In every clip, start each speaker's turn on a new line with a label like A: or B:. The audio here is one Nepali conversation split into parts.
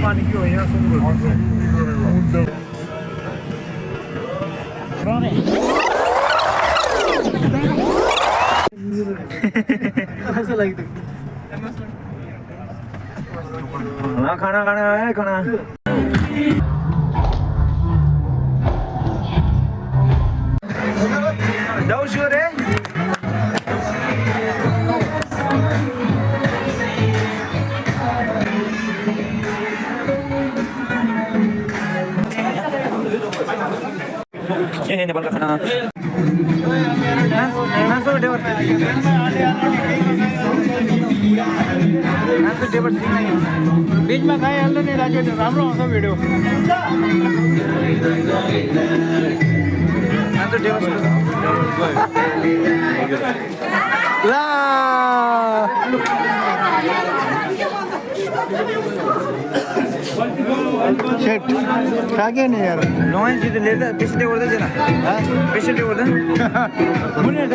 A: पानी क्यों है यहाँ सब हाँ खाना खाना है खाना जाओ श्योर है ये नेपाल का खाना
B: बीचमा खाइहाल्नु नि दाजु राम्रो आउँछ भिडियो सेट खागे नि यार
A: नोइन चाहिँ लेदा पेसेन्टले गर्दै छैन पेसेन्टले गर्दा मुनि त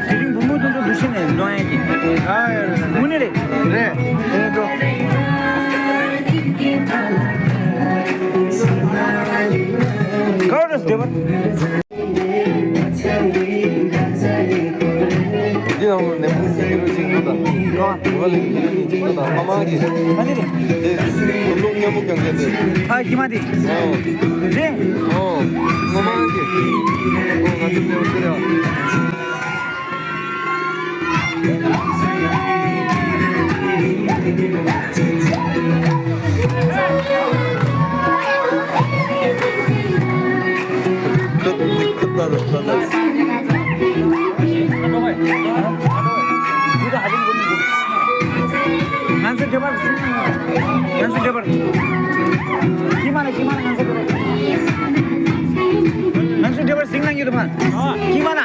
A: फिटिङ बुमु त दुसै नै नयाँ कि मुनि रे
B: रे
A: Kau depan.
C: Dia orang ni mesti kena cinggu dah. Kau balik ni cinggu dah. Mama lagi.
A: Mana ni?
C: Tolong nyamuk yang kena.
A: Ah, gimana?
C: Oh.
A: Ni?
C: Oh. Mama lagi. Oh, nanti dia bergerak. Answer depan. Answer depan. Gimana? Answer depan. Answer depan sing lagi depan. Gimana?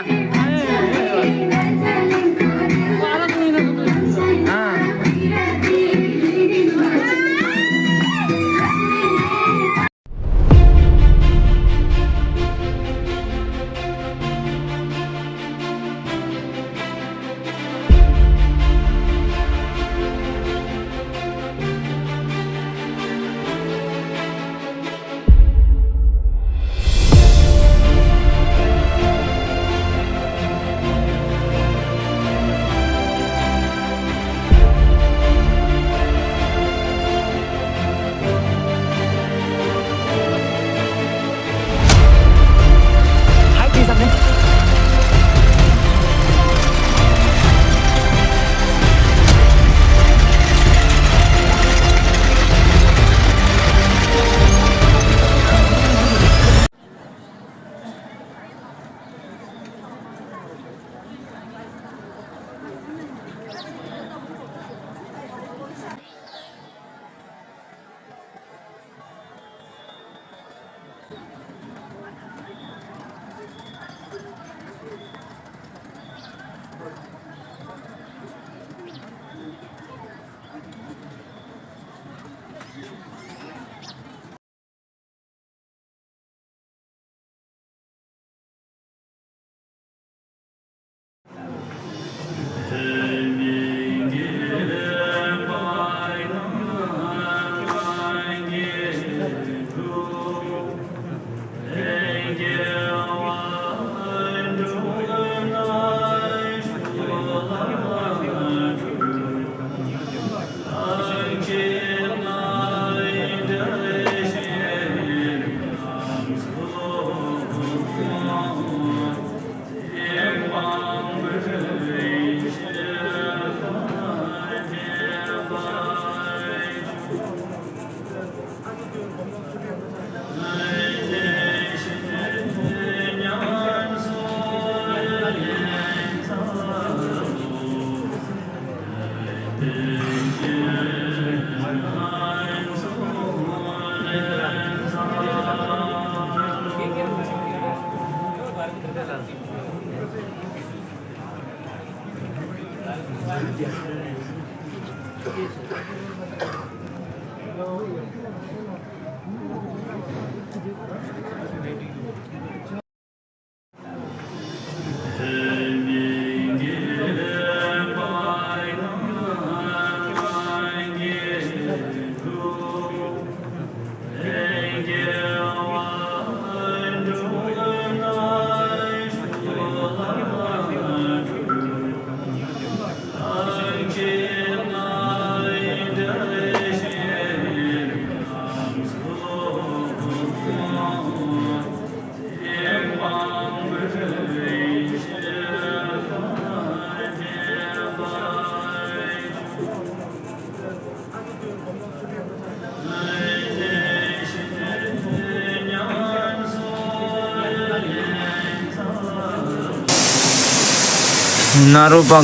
A: Naropa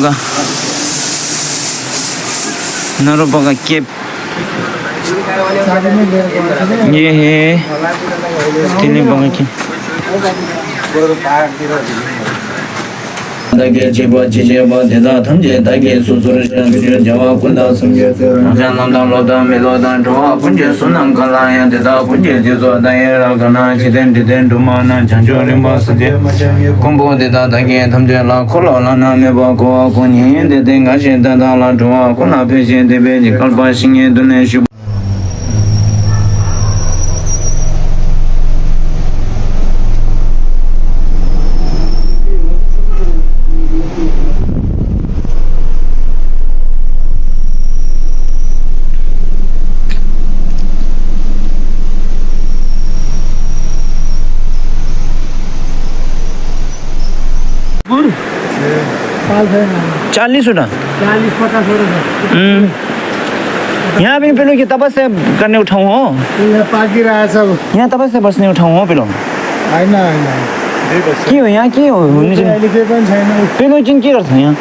A: का केप ये है तिलीपा की दागे जेबा जेबा देदा थमजे दागे सुसुर शंजु जवा कुंदा समझे जानम दाम लोदा मेलोदा जोआ पुंजे सुनम कलाया देदा पुंजे जेजो दाये रागना चिदेन दिदेन Dumana janjo rimba suje kumbo देदा दागे थमजे ला खोलो ला ना मे बा को कुनी देदे गाशे दादा ला जोआ कुना पेजे देबे कल्पा सिंगे दुने शु
B: साल छैन
A: 40 वटा
B: 40-50 वटा
A: यहाँ पनि पेलो कि तपस्या गर्ने ठाउँ हो
B: यहाँ पाकिरहेछ
A: यहाँ तपस्या बस्ने ठाउँ हो पेलो
B: होइन
A: के हो यहाँ के हो हुनु चाहिँ
B: अहिले केही पनि छैन
A: पेलो चाहिँ के गर्छ यहाँ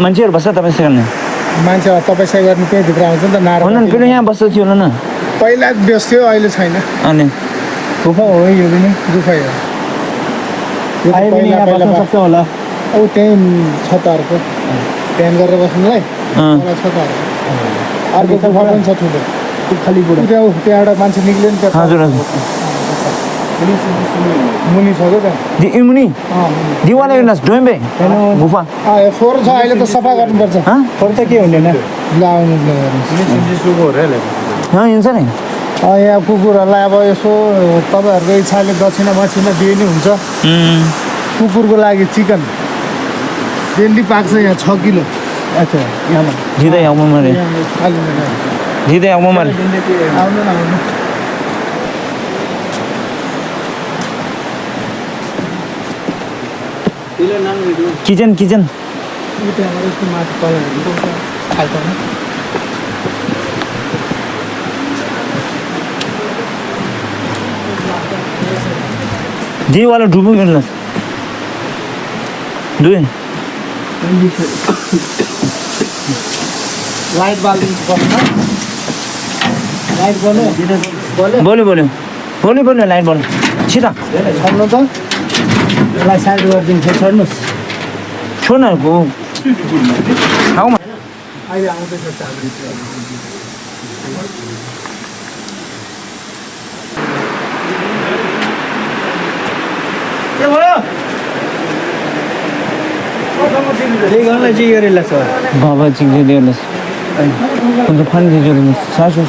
A: मान्छेहरू बस्छ तपस्या गर्ने
B: मान्छे तपस्या गर्नु त्यही भित्र आउँछ नि त नारा
A: होइन पेलो यहाँ बस्छ थियो होला न
B: पहिला बस्थ्यो अहिले छैन
A: अनि
B: गुफा हो यो पनि गुफा हो
A: अहिले पनि यहाँ बस्न सक्छ होला
B: औ त्यही छ त अर्को ध्यान गरेर बस्नुलाई मलाई छ त अर्को गुफा पनि छ ठुलो खाली बुढा त्यहाँबाट मान्छे निक्ल्यो नि त्यहाँ
A: हजुर हजुर
B: मुनि छ क्या
A: त्यहाँ मुनि दिवाला हेर्नुहोस् डोम्बे गुफा
B: फोहोर छ अहिले त सफा गर्नुपर्छ
A: फोहोर त के हुँदैन
B: लाउनु
A: हिँड्छ नि
B: यहाँ कुकुरहरूलाई अब यसो तपाईँहरूको इच्छाले दक्षिणा मसिना दिए नि हुन्छ कुकुरको लागि चिकन डेली पाक्छ यहाँ 6 किलो अच्छा यहाँ
A: जिदै आउनु मरे जिदै आउनु मरे
B: आउनु न
A: किचन किचन जी वाला डूबू गिरना दुई
B: लाइट बाल्नु लाइट बोल्यो
A: बोल्यो बोल्यो बोल्यो बोल्यो लाइट बोल्यो छिटो
B: छोड्नु त यसलाई साइड गरिदिन्छ छोड्नुहोस्
A: छोड न ठाउँमा
B: अहिले आउँदैछ के भयो त्यही गर्नलाई चाहिँ गरेला छ
A: बाबा चिक्दै दिनुहोस् अन्त फानी दिइदिनुहोस् सासु